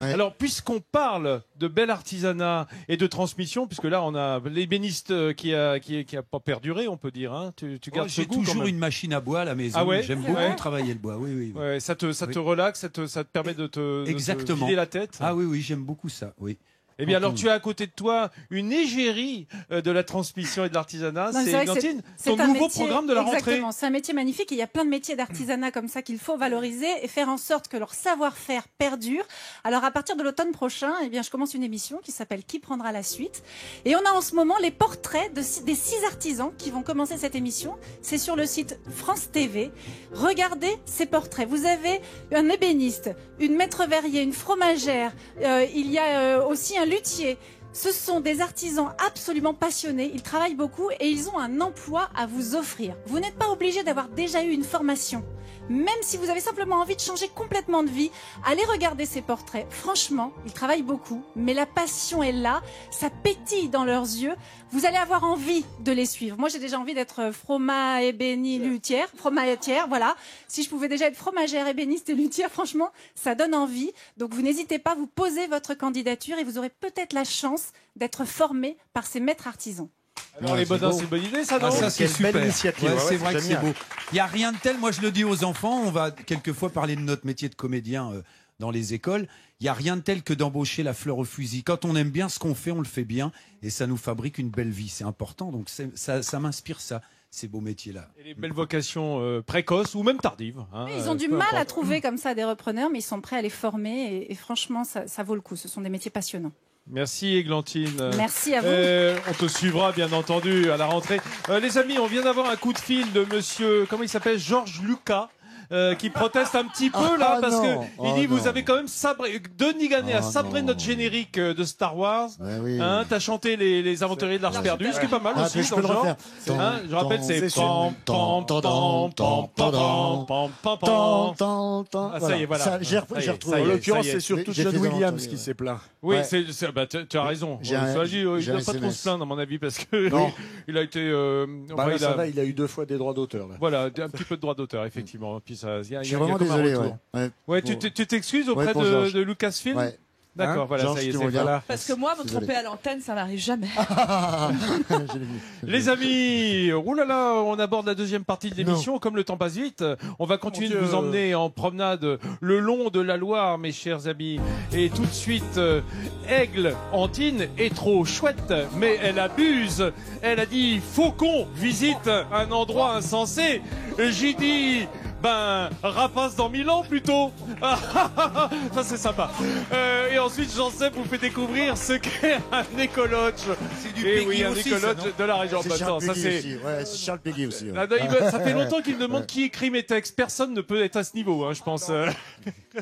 Ouais. Alors, puisqu'on parle de bel artisanat et de transmission, puisque là, on a l'ébéniste qui a pas perduré, on peut dire. Hein. Tu gardes ce J'ai goût quand toujours même. une machine à bois à la maison. Ah ouais, J'aime c'est beaucoup vrai travailler le bois. Oui, oui. Ouais, ça te relaxe, ça te permet de te Exactement. vider la tête. Ah oui, oui, j'aime beaucoup ça. Oui. Eh bien, alors, tu as à côté de toi une égérie de la transmission et de l'artisanat. Non, C'est vrai que Églantine, c'est ton un nouveau métier- programme de la rentrée. Exactement, c'est un métier magnifique et il y a plein de métiers d'artisanat comme ça qu'il faut valoriser et faire en sorte que leur savoir-faire perdure. Alors, à partir de l'automne prochain, eh bien, je commence une émission qui s'appelle Qui prendra la suite. Et on a en ce moment les portraits des 6 artisans qui vont commencer cette émission. C'est sur le site France TV. Regardez ces portraits. Vous avez un ébéniste, une maître verrier, une fromagère. Il y a aussi un luthier. Ce sont des artisans absolument passionnés, ils travaillent beaucoup et ils ont un emploi à vous offrir. Vous n'êtes pas obligé d'avoir déjà eu une formation. Même si vous avez simplement envie de changer complètement de vie, allez regarder ces portraits. Franchement, ils travaillent beaucoup, mais la passion est là, ça pétille dans leurs yeux. Vous allez avoir envie de les suivre. Moi, j'ai déjà envie d'être fromatière, voilà. Si je pouvais déjà être fromagère, ébéniste et luthière, franchement, ça donne envie. Donc, vous n'hésitez pas, vous posez votre candidature et vous aurez peut-être la chance d'être formé par ces maîtres artisans. Alors, les bodins, c'est une bonne idée, ça, non? Ça, c'est Quelle super. belle initiative. Ouais, Ouais, c'est vrai que c'est génial. beau. Il n'y a rien de tel. Moi, je le dis aux enfants. On va quelquefois parler de notre métier de comédien dans les écoles. Il n'y a rien de tel que d'embaucher la fleur au fusil. Quand on aime bien ce qu'on fait, on le fait bien. Et ça nous fabrique une belle vie. C'est important. Donc, ça m'inspire ça, ces beaux métiers-là. Et les belles vocations précoces ou même tardives. Hein, Ils ont du peu mal à importe. trouver comme ça des repreneurs, mais ils sont prêts à les former et franchement, ça vaut le coup. Ce sont des métiers passionnants. Merci Églantine. Merci à vous. On te suivra bien entendu à la rentrée. Les amis, on vient d'avoir un coup de fil de monsieur, comment il s'appelle, Georges Lucas. Qui proteste un petit peu là parce que il dit vous avez quand même sabré, Denis Ganet a sabré notre générique de Star Wars. Oui. Hein, t'as chanté les aventuriers de l'Arche perdue, ce qui est pas mal aussi mais je dans peux le le genre. refaire. Hein, je rappelle c'est pam pam pam pam pam pam pam pam. Ah, ça y est, voilà. J'ai Ça y est, retrouvé. ça y En est, l'occurrence, ça y est. c'est surtout J'ai John fait des Williams entendues, qui s'est plaint. Oui, Ouais. tu as raison. J'ai un- Cela dit, il j'ai ne un doit pas trop SMS. se plaindre à mon avis parce que Non. il a été Bah enfin, là, il ça a- va, il a eu 2 fois des droits d'auteur. Là. voilà, un petit peu de droit d'auteur effectivement. Puis ça, il y a Je suis vraiment comme un désolé. retour. Ouais. Ouais, Bon. tu t'excuses auprès pour de Georges. Lucasfilm. Ouais. D'accord, Hein, voilà, Georges, ça y est, tu c'est me fait. regardes. Parce que moi, me Désolé. tromper à l'antenne, ça m'arrive jamais. Les amis, oulala, on aborde la deuxième partie de l'émission. Comme le temps passe vite, on va continuer de Mon Dieu. vous emmener en promenade le long de la Loire, mes chers amis. Et tout de suite, Aigle, Antine est trop chouette, mais elle abuse. Elle a dit, Faucon visite un endroit insensé. J'ai dit, ben, rapace dans Milan plutôt. Ça c'est sympa. Et ensuite, Jean-Seb vous fait découvrir ce qu'est un écologe. C'est du Et Peggy oui, un aussi, ça, écologe non de la région. C'est Bah, Charles attends, ça Péguy c'est. aussi. Ouais, c'est Charles Péguy aussi. ouais. Ah, non, ça fait longtemps qu'il me demande qui écrit mes textes. Personne ne peut être à ce niveau, hein, je pense. T'as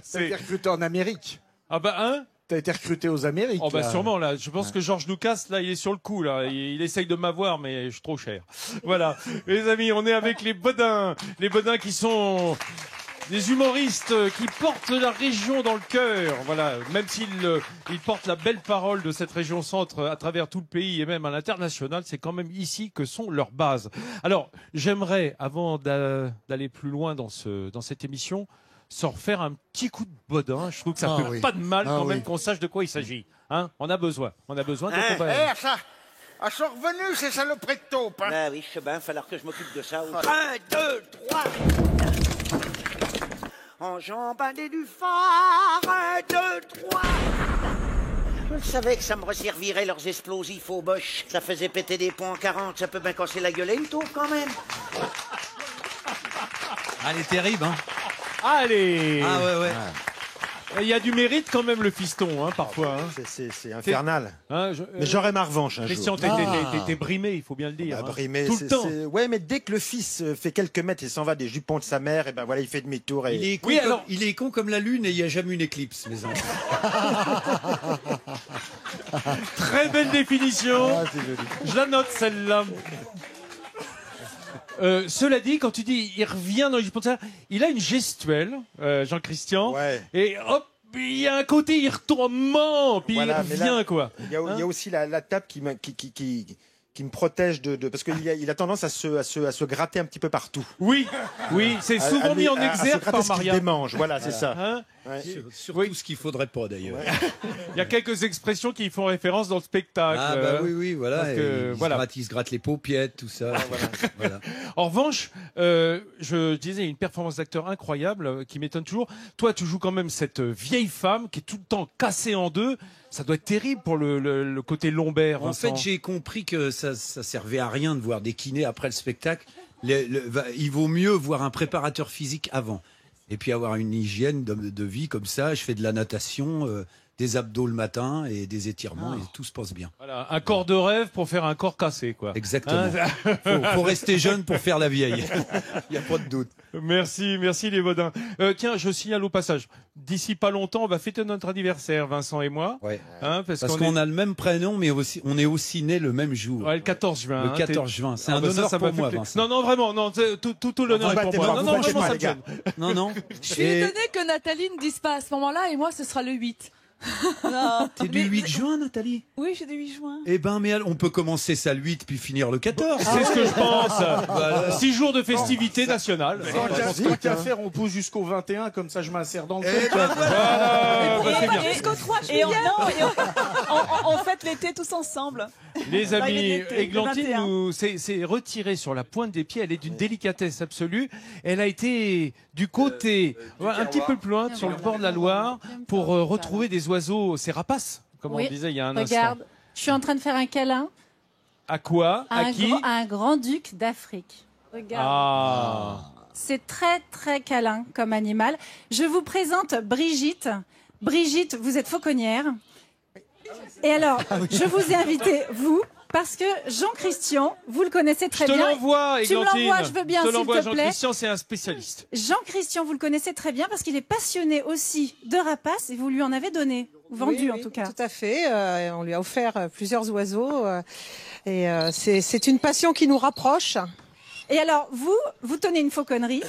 C'est- été recruté en Amérique. Ah bah hein. T'as été recruté aux Amériques. Oh bah là. sûrement là. Je pense que Georges Lucas là, il est sur le coup là. Il essaye de m'avoir, mais je suis trop cher. Voilà, les amis, on est avec les Bodins qui sont des humoristes qui portent la région dans le cœur. Voilà, même s'ils ils portent la belle parole de cette région centre à travers tout le pays et même à l'international, c'est quand même ici que sont leurs bases. Alors, j'aimerais, avant d'aller plus loin dans cette émission, s'en refaire un petit coup de Bodin. Je trouve que ça fait oui. pas de mal quand Ah même oui. qu'on sache de quoi il s'agit. Hein, on a besoin. Donc on va... ça elles sont revenus, ces saloperies de taupes. Hein. Ah oui, je sais bien, il va falloir que je m'occupe de ça. 1, 2, 3. Enjambadé du phare, 1, 2, 3. Je savais que ça me resservirait leurs explosifs aux boches. Ça faisait péter des ponts en 40, ça peut bien casser la gueule à une taupe quand même. Elle est terrible, hein. Allez. Ah ouais, ouais. Il y a du mérite quand même le fiston, hein, parfois. Hein. C'est infernal. Hein, Mais j'aurai ma revanche un Christian, jour. t'es brimé, il faut bien le dire. Bah, hein. brimé, Tout le temps. Ouais, mais dès que le fils fait quelques mètres et s'en va des jupons de sa mère, et ben voilà, il fait demi-tour. Et... Il est con, Oui, comme, alors- il est con comme la lune et il n'y a jamais une éclipse, les enfants. Très belle définition. Ah, c'est joli. Je la note celle-là. Cela dit, quand tu dis il revient dans les jupons de sa mère, il a une gestuelle, Jean-Christian, Ouais. et hop, il y a un côté il retourne, puis Voilà, il mais revient là, quoi. Il y a aussi la table qui me protège parce qu'il a tendance à se gratter un petit peu partout. Oui, c'est souvent mis en à se exergue gratter par ce qu'il Maria. démange, voilà, c'est ça. Hein Ouais. Surtout ce qu'il faudrait pas d'ailleurs. Il y a quelques expressions qui font référence dans le spectacle. Ah bah oui, voilà. parce que, Il se gratte les paupiètes, tout ça. Voilà. En revanche, je disais, une performance d'acteur incroyable qui m'étonne toujours. Toi, tu joues quand même cette vieille femme qui est tout le temps cassée en deux. Ça doit être terrible pour le côté lombaire. En Vincent. fait, j'ai compris que ça servait à rien de voir des kinés après le spectacle. Il vaut mieux voir un préparateur physique avant. Et puis avoir une hygiène de vie comme ça. Je fais de la natation, des abdos le matin et des étirements et tout se passe bien. Voilà, un corps de rêve pour faire un corps cassé, quoi. Exactement. Hein faut rester jeune pour faire la vieille. Il n'y a pas de doute. Merci les Bodins. Tiens, je signale au passage, d'ici pas longtemps, on va fêter notre anniversaire, Vincent et moi. Ouais. Hein, parce qu'on a le même prénom, mais aussi, on est aussi né le même jour. Ouais, le 14 juin. Le 14 juin. C'est un ça, honneur ça pour m'a moi, fait Vincent. Non, vraiment, non, tout l'honneur est pour moi. Non, vraiment, ça me gêne. Non. Je suis étonnée que Nathalie ne dise pas à ce moment-là, et moi, ce sera le 8. Non. T'es du 8 juin, Nathalie? Oui, je suis du 8 juin. Eh ben, mais on peut commencer ça le 8 puis finir le 14. C'est ce que je pense. 6 jours de festivités nationales. Tant qu'à faire, on pousse jusqu'au 21, comme ça je m'insère dans le truc. C'est bien. Jusqu'au 3 juillet. On fête l'été tous ensemble. Les amis, l'été, Églantine le 21. s'est retirée sur la pointe des pieds. Elle est d'une délicatesse absolue. Elle a été du côté, un petit peu plus loin, sur le bord de la Loire, pour retrouver des oiseaux, ces rapaces, comme on disait il y a un instant. Regarde, je suis en train de faire un câlin À quoi? À qui? à un grand-duc d'Afrique. Regarde. Ah. C'est très, très câlin comme animal. Je vous présente Brigitte. Brigitte, vous êtes fauconnière. Et alors, je vous ai invité, vous, parce que Jean-Christian, vous le connaissez très Je te bien. l'envoie, Tu me Églantine. l'envoies, je veux bien, Je te s'il l'envoie, te plaît. Jean-Christian, c'est un spécialiste. Jean-Christian, vous le connaissez très bien parce qu'il est passionné aussi de rapaces et vous lui en avez donné, ou vendu Oui, en tout cas. Tout à fait. On lui a offert plusieurs oiseaux. C'est une passion qui nous rapproche. Et alors, vous tenez une fauconnerie.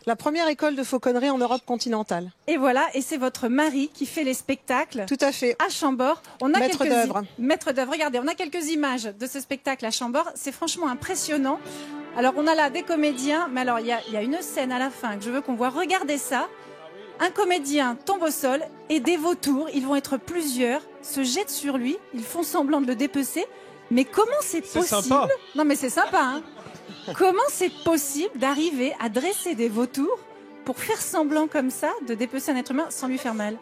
La première école de fauconnerie en Europe continentale. Et voilà, et c'est votre mari qui fait les spectacles. Tout à fait. À Chambord. On a Maître d'œuvre. Maître d'œuvre. Regardez, on a quelques images de ce spectacle à Chambord. C'est franchement impressionnant. Alors, on a là des comédiens, mais alors, il y a une scène à la fin que je veux qu'on voit. Regardez ça. Un comédien tombe au sol et des vautours, ils vont être plusieurs, se jettent sur lui. Ils font semblant de le dépecer. Mais comment c'est possible? sympa. Non, mais c'est sympa, hein. Comment c'est possible d'arriver à dresser des vautours pour faire semblant comme ça de dépecer un être humain sans lui faire mal?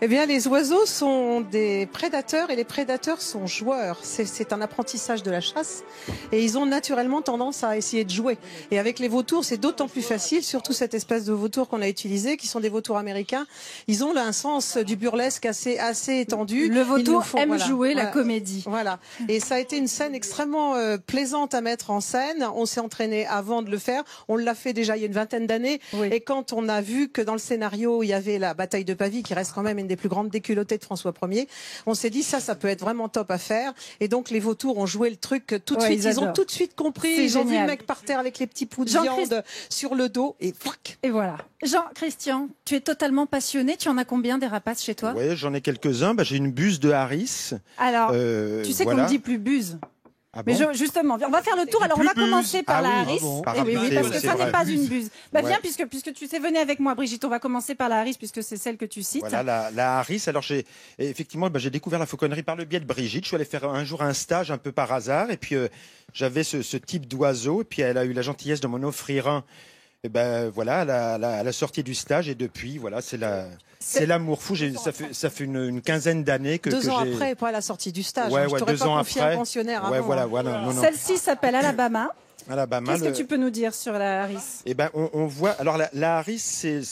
Eh bien, les oiseaux sont des prédateurs et les prédateurs sont joueurs. C'est un apprentissage de la chasse et ils ont naturellement tendance à essayer de jouer. Et avec les vautours, c'est d'autant plus facile, surtout cette espèce de vautour qu'on a utilisé, qui sont des vautours américains. Ils ont là un sens du burlesque assez étendu. Le vautour Ils nous font, aime jouer la comédie. Voilà. Et ça a été une scène extrêmement plaisante à mettre en scène. On s'est entraîné avant de le faire. On l'a fait déjà il y a une vingtaine d'années. Oui. Et quand on a vu que dans le scénario, il y avait la bataille de Pavie, qui reste quand même une des plus grandes déculottées de François Ier, on s'est dit ça peut être vraiment top à faire. Et donc les vautours ont joué le truc tout de Ouais, suite. ils Ils ont adorent. tout de suite compris. C'est Ils ont vu génial. le mec par terre avec les petits bouts de Jean-Christ- viande sur le dos et fouac. Et voilà. Jean-Christian, tu es totalement passionné. Tu en as combien des rapaces chez toi? Oui, j'en ai quelques-uns. J'ai une buse de Harris. Alors, tu sais qu'on voilà. ne dit plus buse. Ah Mais bon justement, on va faire le tour. Alors, on va plus buse. commencer par Ah la oui, Harris. ah bon. Eh oui, Par parce que c'est ça vrai. n'est pas une buse. Bah, Ouais. viens, puisque tu sais, venez avec moi, Brigitte. On va commencer par la Harris, puisque c'est celle que tu cites. Voilà, la Harris. Alors, effectivement, j'ai découvert la fauconnerie par le biais de Brigitte. Je suis allé faire un jour un stage un peu par hasard. Et puis, j'avais ce type d'oiseau. Et puis, elle a eu la gentillesse de m'en offrir un. Et ben voilà, à la sortie du stage. Et depuis, voilà, c'est l'amour fou. Ça fait une quinzaine d'années que 2 ans j'ai... après, pas à la sortie du stage. Ouais, Je t'aurais 2 pas ans confié après. un pensionnaire Ouais, avant, voilà, hein. voilà. Non. Celle-ci s'appelle Alabama. Alabama, Qu'est-ce que tu peux nous dire sur la Harris? Eh ben, on voit. Alors, la Harris, c'est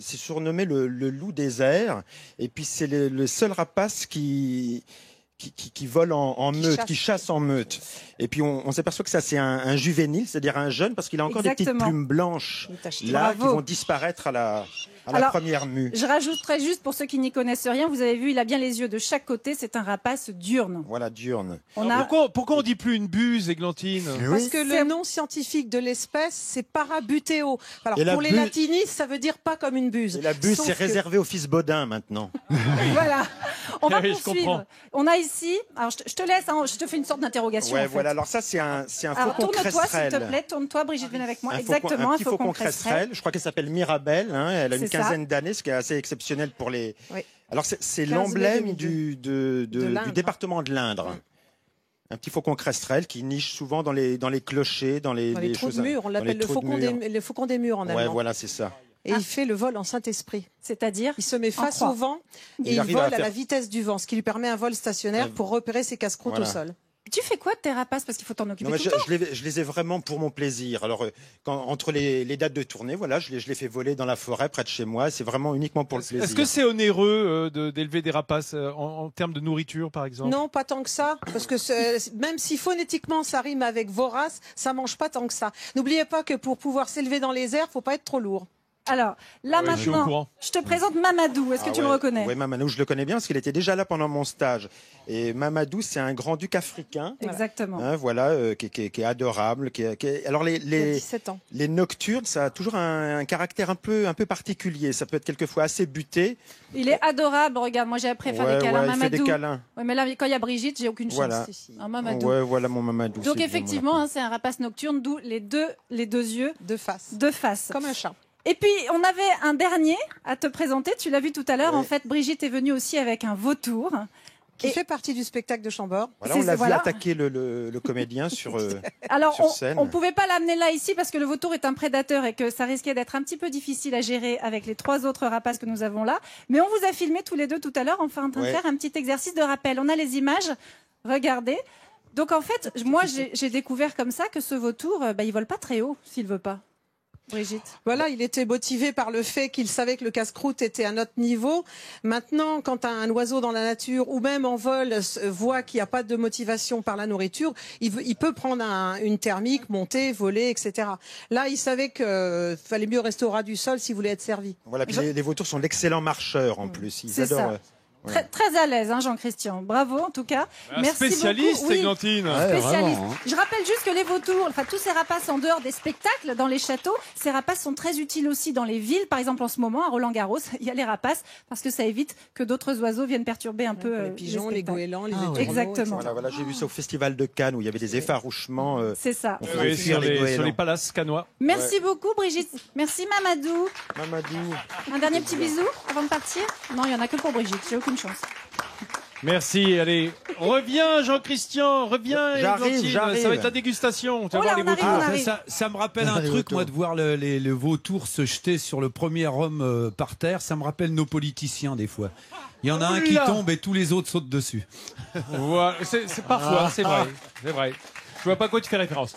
surnommé le loup des airs. Et puis, c'est le seul rapace qui vole en meute, qui chasse en meute. Et puis, on s'aperçoit que ça, c'est un juvénile, c'est-à-dire un jeune, parce qu'il a encore des Exactement. petites plumes blanches là Bravo. qui vont disparaître à la Alors, première mue. Je rajouterais juste, pour ceux qui n'y connaissent rien, vous avez vu, il a bien les yeux de chaque côté. C'est un rapace diurne. Voilà, diurne. Pourquoi on dit plus une buse, Églantine? Parce que le nom scientifique de l'espèce, c'est Parabuteo. Alors, Et la pour les buse- latinistes, ça veut dire pas comme une buse. Et la buse, Sauf c'est que- réservé aux fils Baudin maintenant. Voilà. On va Oui, je comprends. poursuivre. On a ici. Alors, je te laisse, hein, je te fais une sorte d'interrogation. Ouais, en fait. voilà. Alors ça, c'est un Alors, faucon tourne-toi, s'il cresserelle. te plaît. Tourne-toi, Brigitte, viens avec moi. Un Exactement, petit faucon cresserelle. Je crois qu'elle s'appelle Mirabelle. Hein. Elle a une C'est ça. quinzaine d'années, ce qui est assez exceptionnel pour les. Oui. Alors c'est 15 mai l'emblème 2002. De l'Indre. du département de l'Indre. Un petit faucon cresserelle qui niche souvent dans les clochers, dans les Dans les trous choses. de mur, on dans l'appelle les trous de mur. le faucon des murs en Ouais, allemand. voilà, c'est ça. Et il fait le vol en Saint-Esprit. C'est-à-dire Il se met face croix. au vent et Il il arrive vole à à faire- la vitesse du vent, ce qui lui permet un vol stationnaire pour repérer ses casse-croûtes Voilà. au sol. Tu fais quoi de tes rapaces? Parce qu'il faut t'en occuper Non, mais tout le temps. je les ai vraiment pour mon plaisir. Alors, entre les dates de tournée, voilà, je les fais voler dans la forêt près de chez moi. C'est vraiment uniquement pour le plaisir. Est-ce que c'est onéreux d'élever des rapaces en termes de nourriture, par exemple? Non, pas tant que ça, parce que même si phonétiquement ça rime avec vorace, ça mange pas tant que ça. N'oubliez pas que pour pouvoir s'élever dans les airs, faut pas être trop lourd. Alors, là je suis au maintenant, courant. je te présente Mamadou. Est-ce que tu le reconnais? Oui, Mamadou, je le connais bien parce qu'il était déjà là pendant mon stage. Et Mamadou, c'est un grand-duc africain. Exactement. Hein, voilà, qui est adorable. Alors, Il a 17 ans. les nocturnes, ça a toujours un caractère un peu particulier. Ça peut être quelquefois assez buté. Il est adorable. Regarde, moi j'ai appris à faire Ouais, des câlins. ouais, il fait Mamadou. des câlins. Ouais, mais là, quand il y a Brigitte, j'ai aucune chance. Voilà. Un Mamadou. Ouais, voilà mon Mamadou. Donc c'est effectivement, bien, hein, c'est un rapace nocturne, d'où les deux yeux De face. de face. Comme un chat. Et puis, on avait un dernier à te présenter. Tu l'as vu tout à l'heure. Oui. En fait, Brigitte est venue aussi avec un vautour. Qui Et- fait partie du spectacle de Chambord. Voilà, on l'a vu voilà. attaquer le comédien sur. Alors, Sur scène. on pouvait pas l'amener là ici parce que le vautour est un prédateur et que ça risquait d'être un petit peu difficile à gérer avec les 3 autres rapaces que nous avons là. Mais on vous a filmé tous les deux tout à l'heure en train de Ouais. faire un petit exercice de rappel. On a les images. Regardez. Donc en fait, moi j'ai découvert comme ça que ce vautour, il vole pas très haut s'il veut pas. Brigitte. Voilà, il était motivé par le fait qu'il savait que le casse-croûte était à notre niveau. Maintenant, quand un oiseau dans la nature ou même en vol voit qu'il n'y a pas de motivation par la nourriture, il peut prendre une thermique, monter, voler, etc. Là, il savait qu'il fallait mieux rester au ras du sol s'il voulait être servi. Voilà, puis les vautours sont d'excellents marcheurs en plus. Ils C'est adorent. ça. Très, très à l'aise, hein, Jean-Christian. Bravo, en tout cas. Un Merci spécialiste, beaucoup. Oui. Églantine. Spécialiste. Je rappelle juste que les vautours, enfin tous ces rapaces en dehors des spectacles, dans les châteaux, ces rapaces sont très utiles aussi dans les villes. Par exemple, en ce moment, à Roland-Garros, il y a les rapaces parce que ça évite que d'autres oiseaux viennent perturber un peu Les pigeons, les spectacles. goélands, les Ah, étourneaux, Exactement. etc. Voilà, j'ai vu ça au Festival de Cannes où il y avait des effarouchements. C'est ça. On faisait Oui, fuir sur les les goélands. palaces canois. Merci beaucoup, Brigitte. Merci, Mamadou. Mamadou. Un dernier petit bisou avant de partir? Non, il y en a que pour Brigitte. J'ai aucune chance. Merci, allez. Reviens, Jean-Christian, reviens. J'arrive. Églantine. Ça va être la dégustation. Tu vas Oh là, voir les on arrive, vautours. on arrive. Ça me rappelle un Les truc, vautours. moi, de voir le vautour se jeter sur le premier homme par terre. Ça me rappelle nos politiciens, des fois. Il y en a un qui Oula. tombe et tous les autres sautent dessus. Voilà, c'est parfois, c'est vrai. C'est vrai. Je vois pas à quoi tu fais référence.